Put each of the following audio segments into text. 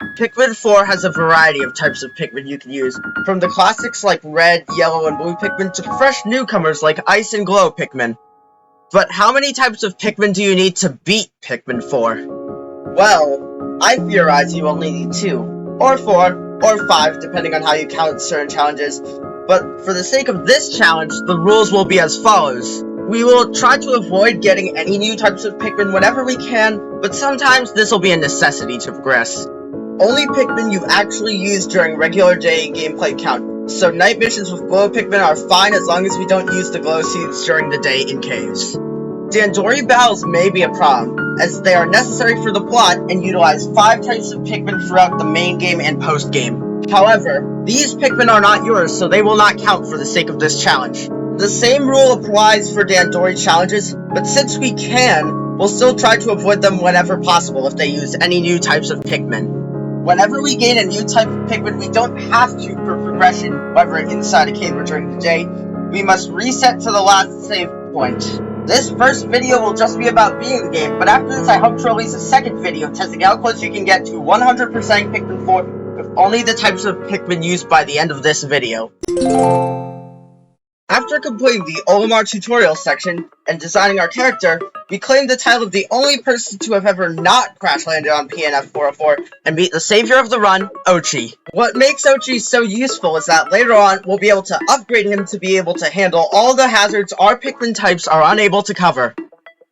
Pikmin 4 has a variety of types of Pikmin you can use, from the classics like red, yellow, and blue Pikmin to fresh newcomers like ice and glow Pikmin. But how many types of Pikmin do you need to beat Pikmin 4? Well, I theorize you only need 2, or 4, or 5, depending on how you count certain challenges. But for the sake of this challenge, the rules will be as follows. We will try to avoid getting any new types of Pikmin whenever we can, but sometimes this will be a necessity to progress. Only Pikmin you actually use during regular day gameplay count, so night missions with glow Pikmin are fine as long as we don't use the glow seeds during the day in caves. Dandori battles may be a problem, as they are necessary for the plot and utilize 5 types of Pikmin throughout the main game and post-game. However, these Pikmin are not yours, so they will not count for the sake of this challenge. The same rule applies for Dandori challenges, but since we can, we'll still try to avoid them whenever possible if they use any new types of Pikmin. Whenever we gain a new type of Pikmin, we don't have to for progression, whether inside a cave or during the day. We must reset to the last save point. This first video will just be about beating the game, but after this I hope to release a second video testing how close you can get to 100% Pikmin 4 with only the types of Pikmin used by the end of this video. After completing the Olimar tutorial section and designing our character, we claimed the title of the only person to have ever not crash landed on PNF 404 and beat the savior of the run, Ochi. What makes Ochi so useful is that later on, we'll be able to upgrade him to be able to handle all the hazards our Pikmin types are unable to cover.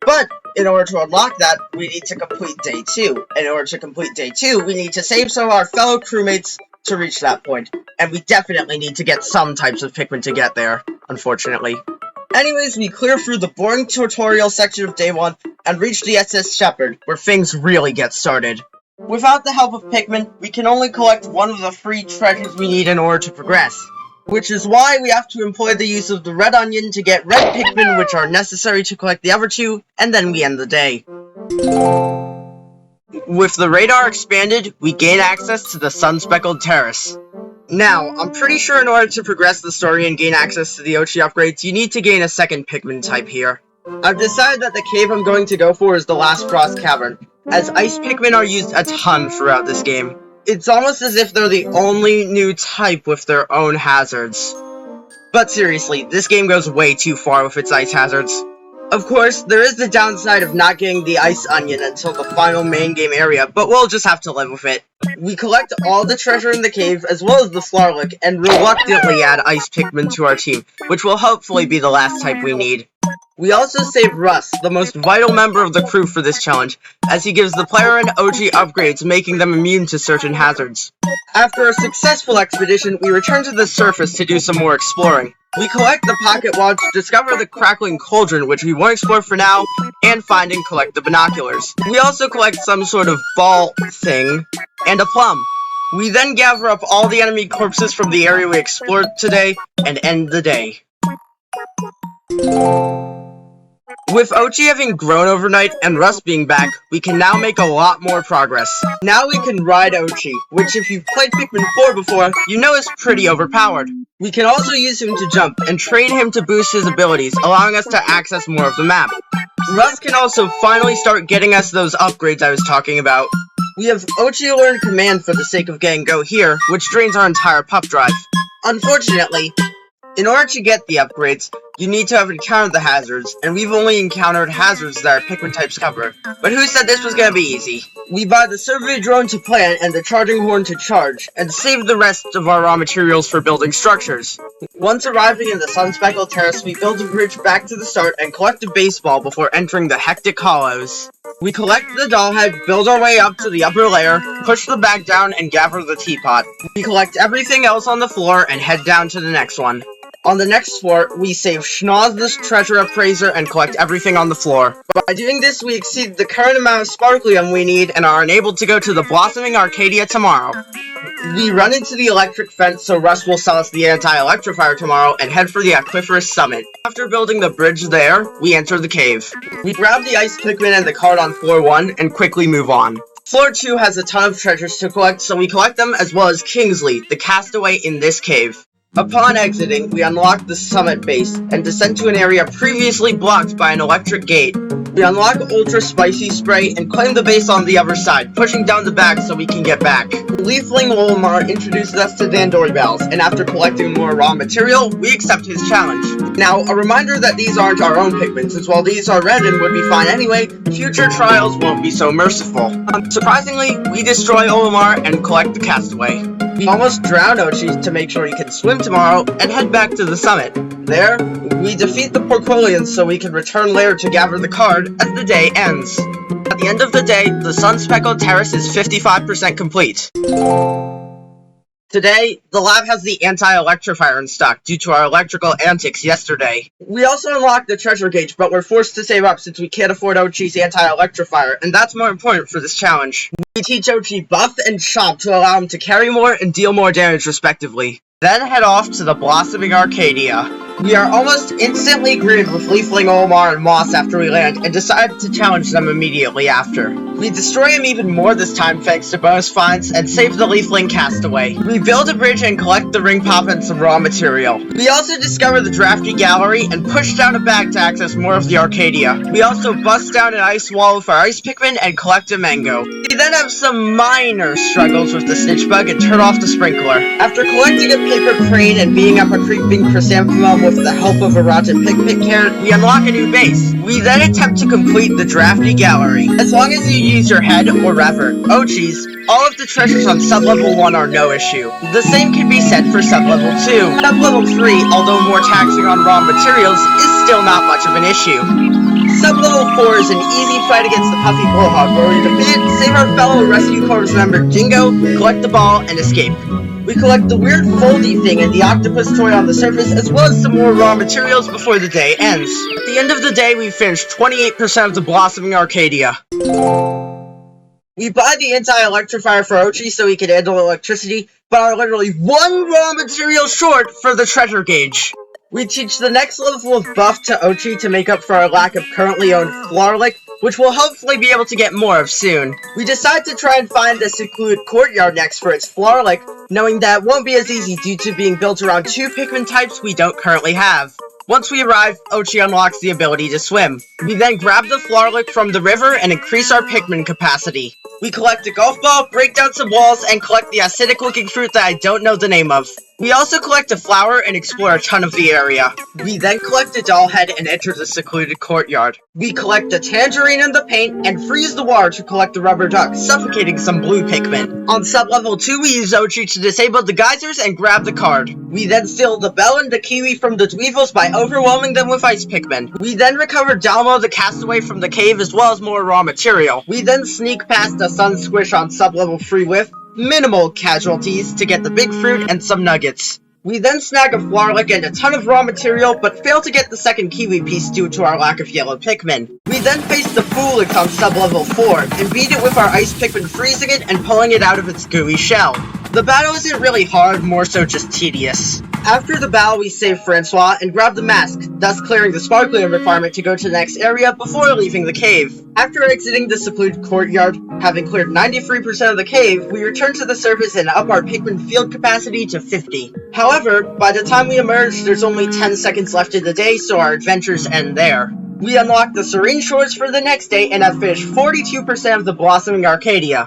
But, in order to unlock that, we need to complete Day 2. In order to complete Day 2, we need to save some of our fellow crewmates to reach that point. And we definitely need to get some types of Pikmin to get there, unfortunately. Anyways, we clear through the boring tutorial section of Day 1 and reach the SS Shepherd, where things really get started. Without the help of Pikmin, we can only collect one of the 3 treasures we need in order to progress. Which is why we have to employ the use of the red onion to get red Pikmin, which are necessary to collect the other 2, and then we end the day. With the radar expanded, we gain access to the sun-speckled terrace. Now, I'm pretty sure in order to progress the story and gain access to the Ochi upgrades, you need to gain a second Pikmin type here. I've decided that the cave I'm going to go for is the Last Frost Cavern, as ice Pikmin are used a ton throughout this game. It's almost as if they're the only new type with their own hazards. But seriously, this game goes way too far with its ice hazards. Of course, there is the downside of not getting the ice onion until the final main game area, but we'll just have to live with it. We collect all the treasure in the cave, as well as the Flarlick, and reluctantly add ice Pikmin to our team, which will hopefully be the last type we need. We also save Russ, the most vital member of the crew for this challenge, as he gives the player an Ochi upgrades, making them immune to certain hazards. After a successful expedition, we return to the surface to do some more exploring. We collect the pocket watch, discover the crackling cauldron, which we won't explore for now, and find and collect the binoculars. We also collect some sort of ball thing, and a plum. We then gather up all the enemy corpses from the area we explored today, and end the day. With Ochi having grown overnight and Russ being back, we can now make a lot more progress. Now we can ride Ochi, which if you've played Pikmin 4 before, you know is pretty overpowered. We can also use him to jump and train him to boost his abilities, allowing us to access more of the map. Russ can also finally start getting us those upgrades I was talking about. We have Ochi learn command for the sake of getting Go here, which drains our entire pup drive. Unfortunately, in order to get the upgrades, you need to have encountered the hazards, and we've only encountered hazards that our Pikmin types cover. But who said this was gonna be easy? We buy the survey drone to plant and the charging horn to charge, and save the rest of our raw materials for building structures. Once arriving in the sun-speckled terrace, we build a bridge back to the start and collect a baseball before entering the hectic hollows. We collect the doll head, build our way up to the upper layer, push the bag down, and gather the teapot. We collect everything else on the floor and head down to the next one. On the next floor, we save Schnoz the treasure appraiser and collect everything on the floor. By doing this, we exceed the current amount of sparklium we need and are unable to go to the Blossoming Arcadia tomorrow. We run into the electric fence, so Russ will sell us the anti-electrifier tomorrow and head for the Aquiferous Summit. After building the bridge there, we enter the cave. We grab the ice Pikmin and the card on floor 1 and quickly move on. Floor 2 has a ton of treasures to collect, so we collect them as well as Kingsley, the castaway in this cave. Upon exiting, we unlock the summit base and descend to an area previously blocked by an electric gate. We unlock Ultra Spicy Spray and claim the base on the other side, pushing down the back so we can get back. Leafling Olimar introduces us to Dandori Bells, and after collecting more raw material, we accept his challenge. Now, a reminder that these aren't our own Pikmin, since while these are red and would be fine anyway, future trials won't be so merciful. Surprisingly, we destroy Olimar and collect the castaway. We almost drown Ochi to make sure he can swim tomorrow, and head back to the summit. There, we defeat the Porquilians so we can return later to gather the card as the day ends. At the end of the day, the Sun-Speckled Terrace is 55% complete. Today, the lab has the anti-electrifier in stock due to our electrical antics yesterday. We also unlocked the treasure gauge, but we're forced to save up since we can't afford Ochi's anti-electrifier, and that's more important for this challenge. We teach Ochi Buff and Chomp to allow him to carry more and deal more damage respectively. Then head off to the Blossoming Arcadia. We are almost instantly greeted with Leafling Olimar and Moss after we land, and decide to challenge them immediately after. We destroy him even more this time thanks to bonus finds, and save the Leafling castaway. We build a bridge and collect the ring pop and some raw material. We also discover the Drafty Gallery, and push down a bag to access more of the Arcadia. We also bust down an ice wall with our ice Pikmin and collect a mango. We then have some minor struggles with the snitch bug and turn off the sprinkler. After collecting a paper crane and beating up a creeping chrysanthemum with the help of a rotten picnic carrot, we unlock a new base. We then attempt to complete the Drafty Gallery. As long as you use your head, or rather, Ochi's, all of the treasures on sub-level 1 are no issue. The same can be said for sub-level 2. Sub-level 3, although more taxing on raw materials, is still not much of an issue. Sub-level 4 is an easy fight against the Puffy Blowhog, where we defeat it, save our fellow Rescue Corps member Jingo, collect the ball, and escape. We collect the weird foldy thing and the octopus toy on the surface, as well as some more raw materials before the day ends. At the end of the day, we finished 28% of the Blossoming Arcadia. We buy the anti-electrifier for Ochi so he can handle electricity, but are literally one raw material short for the treasure gauge. We teach the next level of buff to Ochi to make up for our lack of currently owned Florlick, which we'll hopefully be able to get more of soon. We decide to try and find a secluded courtyard next for its Florlick, knowing that it won't be as easy due to being built around 2 Pikmin types we don't currently have. Once we arrive, Ochi unlocks the ability to swim. We then grab the Florlick from the river and increase our Pikmin capacity. We collect a golf ball, break down some walls, and collect the acidic looking fruit that I don't know the name of. We also collect a flower and explore a ton of the area. We then collect a doll head and enter the secluded courtyard. We collect a tangerine and the paint, and freeze the water to collect the rubber duck, suffocating some blue Pikmin. On sub-level 2, we use Ochi to disable the geysers and grab the card. We then steal the bell and the kiwi from the Dweevils by overwhelming them with ice Pikmin. We then recover Dalmo the castaway from the cave as well as more raw material. We then sneak past the Sun Squish on sub-level 3 with minimal casualties to get the big fruit and some nuggets. We then snag a Florlick and a ton of raw material, but fail to get the second kiwi piece due to our lack of yellow Pikmin. We then face the Foolick on sub-level 4, and beat it with our ice Pikmin freezing it and pulling it out of its gooey shell. The battle isn't really hard, more so just tedious. After the battle, we save Francois and grab the mask, thus clearing the sparkling requirement to go to the next area before leaving the cave. After exiting the secluded courtyard, having cleared 93% of the cave, we return to the surface and up our Pikmin field capacity to 50. However, by the time we emerge, there's only 10 seconds left in the day, so our adventures end there. We unlock the Serene Shores for the next day and have finished 42% of the Blossoming Arcadia.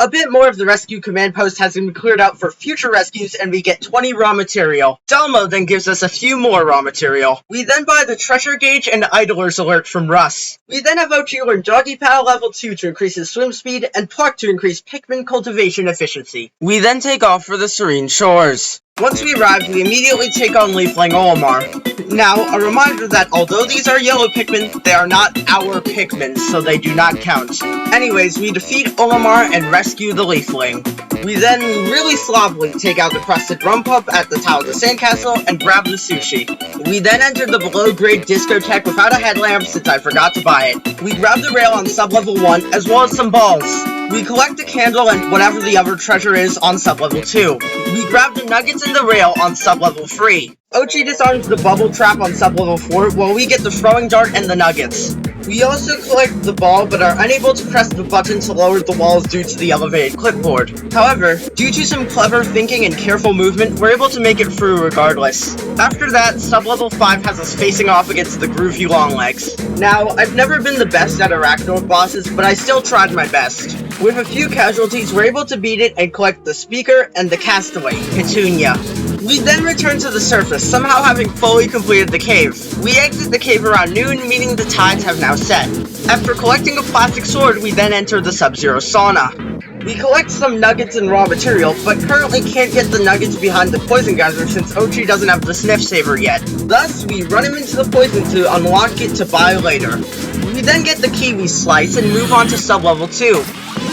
A bit more of the rescue command post has been cleared out for future rescues, and we get 20 raw material. Dalmo then gives us a few more raw material. We then buy the treasure gauge and idler's alert from Russ. We then have Ochi learn Doggy Paddle level 2 to increase his swim speed, and Pluck to increase Pikmin cultivation efficiency. We then take off for the Serene Shores. Once we arrive, we immediately take on Leafling Olimar. Now, a reminder that although these are yellow Pikmin, they are not our Pikmin, so they do not count. Anyways, we defeat Olimar and rescue the Leafling. We then really sloppily take out the crusted rum pub at the Tower of the Sandcastle and grab the sushi. We then enter the below-grade discotheque without a headlamp since I forgot to buy it. We grab the rail on sub-level 1 as well as some balls. We collect a candle and whatever the other treasure is on sub-level 2. We grab the nuggets and the rail on sub-level 3. Ochi disarms the bubble trap on sub-level 4 while we get the throwing dart and the nuggets. We also collect the ball but are unable to press the button to lower the walls due to the elevated clipboard. However, due to some clever thinking and careful movement, we're able to make it through regardless. After that, sub-level 5 has us facing off against the groovy Longlegs. Now, I've never been the best at arachnoid bosses, but I still tried my best. With a few casualties, we're able to beat it and collect the speaker and the castaway, Petunia. We then return to the surface, somehow having fully completed the cave. We exit the cave around noon, meaning the tides have now set. After collecting a plastic sword, we then enter the Sub-Zero sauna. We collect some nuggets and raw material, but currently can't get the nuggets behind the poison geyser since Ochi doesn't have the sniff saver yet. Thus, we run him into the poison to unlock it to buy later. We then get the kiwi slice and move on to sub-level 2.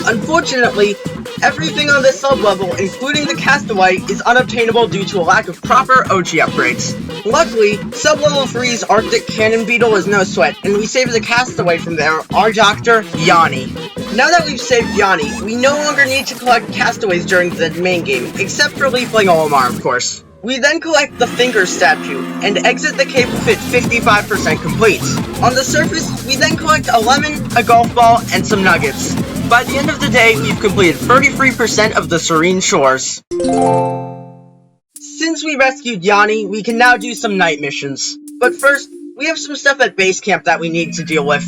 Unfortunately, everything on this sub-level, including the castaway, is unobtainable due to a lack of proper Ochi upgrades. Luckily, sub-level 3's Arctic Cannon Beetle is no sweat, and we save the castaway from there, our doctor, Yanni. Now that we've saved Yanni, we no longer need to collect castaways during the main game, except for leafling Olimar, of course. We then collect the finger statue, and exit the cave with it 55% complete. On the surface, we then collect a lemon, a golf ball, and some nuggets. By the end of the day, we've completed 33% of the Serene Shores. Since we rescued Yanni, we can now do some night missions. But first, we have some stuff at base camp that we need to deal with.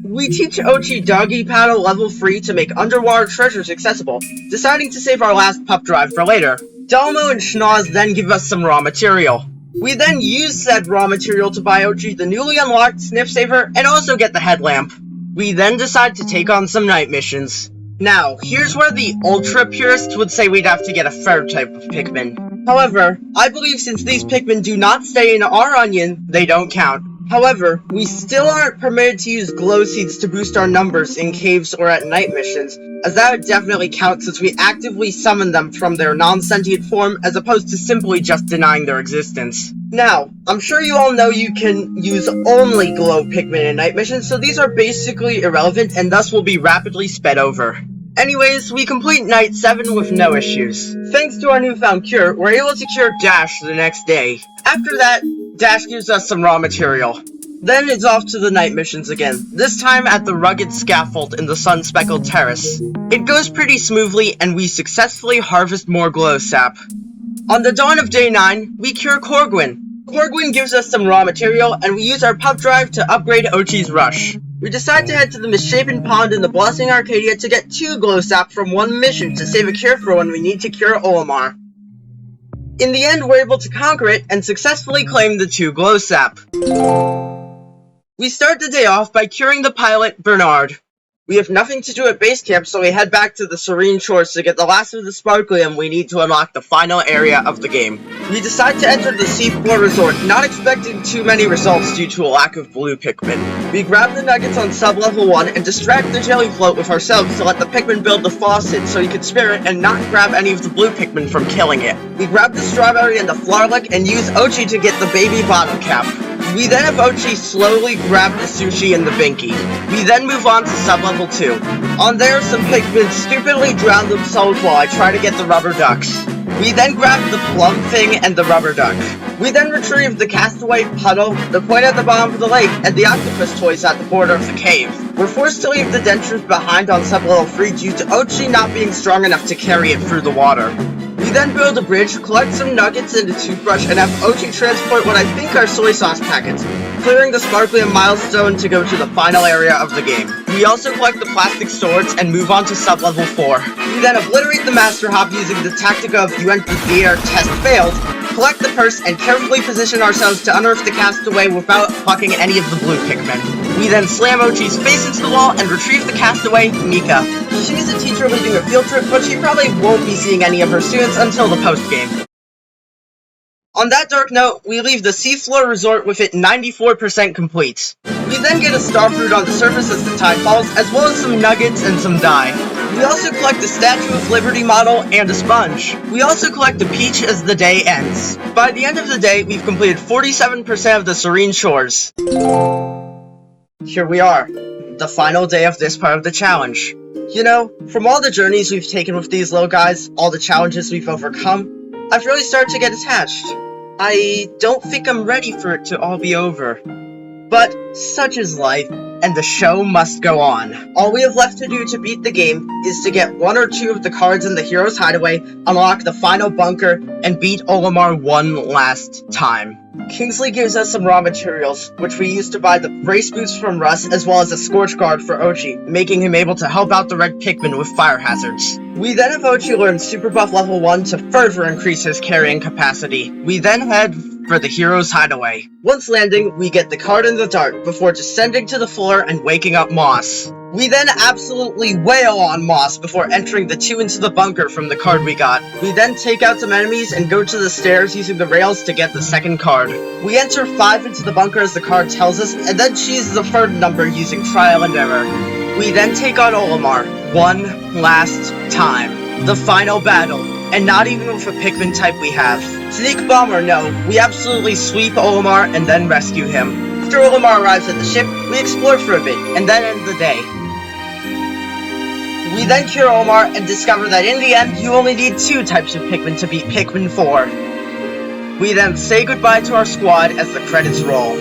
We teach Ochi Doggy Paddle level 3 to make underwater treasures accessible, deciding to save our last pup drive for later. Delmo and Schnoz then give us some raw material. We then use said raw material to buy Ochi the newly unlocked Sniff Saver and also get the headlamp. We then decide to take on some night missions. Now, here's where the ultra purists would say we'd have to get a third type of Pikmin. However, I believe since these Pikmin do not stay in our onion, they don't count. However, we still aren't permitted to use glow seeds to boost our numbers in caves or at night missions, as that would definitely count since we actively summon them from their non-sentient form as opposed to simply just denying their existence. Now, I'm sure you all know you can use only glow Pikmin in night missions, so these are basically irrelevant and thus will be rapidly sped over. Anyways, we complete night 7 with no issues. Thanks to our newfound cure, we're able to cure Dash the next day. After that, Dash gives us some raw material. Then it's off to the night missions again, this time at the rugged scaffold in the sun-speckled terrace. It goes pretty smoothly and we successfully harvest more glow sap. On the dawn of day 9, we cure Corgwin. Corgwin gives us some raw material and we use our pup drive to upgrade Ochi's Rush. We decide to head to the misshapen pond in the Blossoming Arcadia to get 2 glow sap from one mission to save a cure for when we need to cure Olimar. In the end, we're able to conquer it and successfully claim the 2 glow sap. We start the day off by curing the pilot, Bernard. We have nothing to do at base camp, so we head back to the Serene Shores to get the last of the Sparklium we need to unlock the final area of the game. We decide to enter the Seafloor Resort, not expecting too many results due to a lack of blue Pikmin. We grab the nuggets on sub-level 1 and distract the jelly float with ourselves to let the Pikmin build the faucet so he could spare it and not grab any of the blue Pikmin from killing it. We grab the strawberry and the Flarlick and use Ochi to get the baby bottom cap. We then have Ochi slowly grab the sushi and the binky. We then move on to sub-level 2. On there, some Pikmin stupidly drown themselves while I try to get the rubber ducks. We then grab the plum thing and the rubber duck. We then retrieve the castaway puddle, the point at the bottom of the lake, and the octopus toys at the border of the cave. We're forced to leave the dentures behind on sub-level 3 due to Ochi not being strong enough to carry it through the water. We then build a bridge, collect some nuggets and a toothbrush, and have Ochi transport what I think are soy sauce packets, clearing the Sparklium milestone to go to the final area of the game. We also collect the plastic swords and move on to sub-level 4. We then obliterate the Master Hop using the tactic of you enter the air, test failed, collect the purse, and carefully position ourselves to unearth the castaway without fucking any of the blue Pikmin. We then slam Ochi's face into the wall and retrieve the castaway, Mika. She's a teacher leading a field trip, but she probably won't be seeing any of her students until the post-game. On that dark note, we leave the Seafloor Resort with it 94% complete. We then get a starfruit on the surface as the tide falls, as well as some nuggets and some dye. We also collect the Statue of Liberty model and a sponge. We also collect a peach as the day ends. By the end of the day, we've completed 47% of the Serene Shores. Here we are, the final day of this part of the challenge. You know, from all the journeys we've taken with these little guys, all the challenges we've overcome, I've really started to get attached. I don't think I'm ready for it to all be over. But such is life, and the show must go on. All we have left to do to beat the game is to get 1 or 2 of the cards in the hero's hideaway, unlock the final bunker, and beat Olimar one last time. Kingsley gives us some raw materials, which we use to buy the race boots from Russ as well as a Scorch Guard for Ochi, making him able to help out the red Pikmin with fire hazards. We then have Ochi learn Super Buff level 1 to further increase his carrying capacity. We then head for the hero's hideaway. Once landing, we get the card in the dark before descending to the floor and waking up Moss. We then absolutely wail on Moss before entering the 2 into the bunker from the card we got. We then take out some enemies and go to the stairs using the rails to get the second card. We enter 5 into the bunker as the card tells us, and then choose the third number using trial and error. We then take on Olimar one last time. The final battle, and not even with a Pikmin type we have. Sneak bomb or no, we absolutely sweep Olimar and then rescue him. After Olimar arrives at the ship, we explore for a bit, and then end the day. We then cure Olimar and discover that in the end, you only need 2 types of Pikmin to beat Pikmin 4. We then say goodbye to our squad as the credits roll.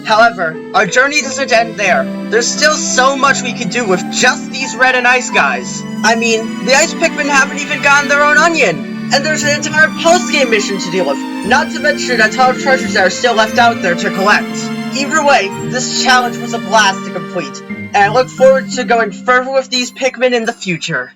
However, our journey doesn't end there. There's still so much we can do with just these red and ice guys. I mean, the ice Pikmin haven't even gotten their own onion, and there's an entire post-game mission to deal with, not to mention a ton of treasures that are still left out there to collect. Either way, this challenge was a blast to complete, and I look forward to going further with these Pikmin in the future.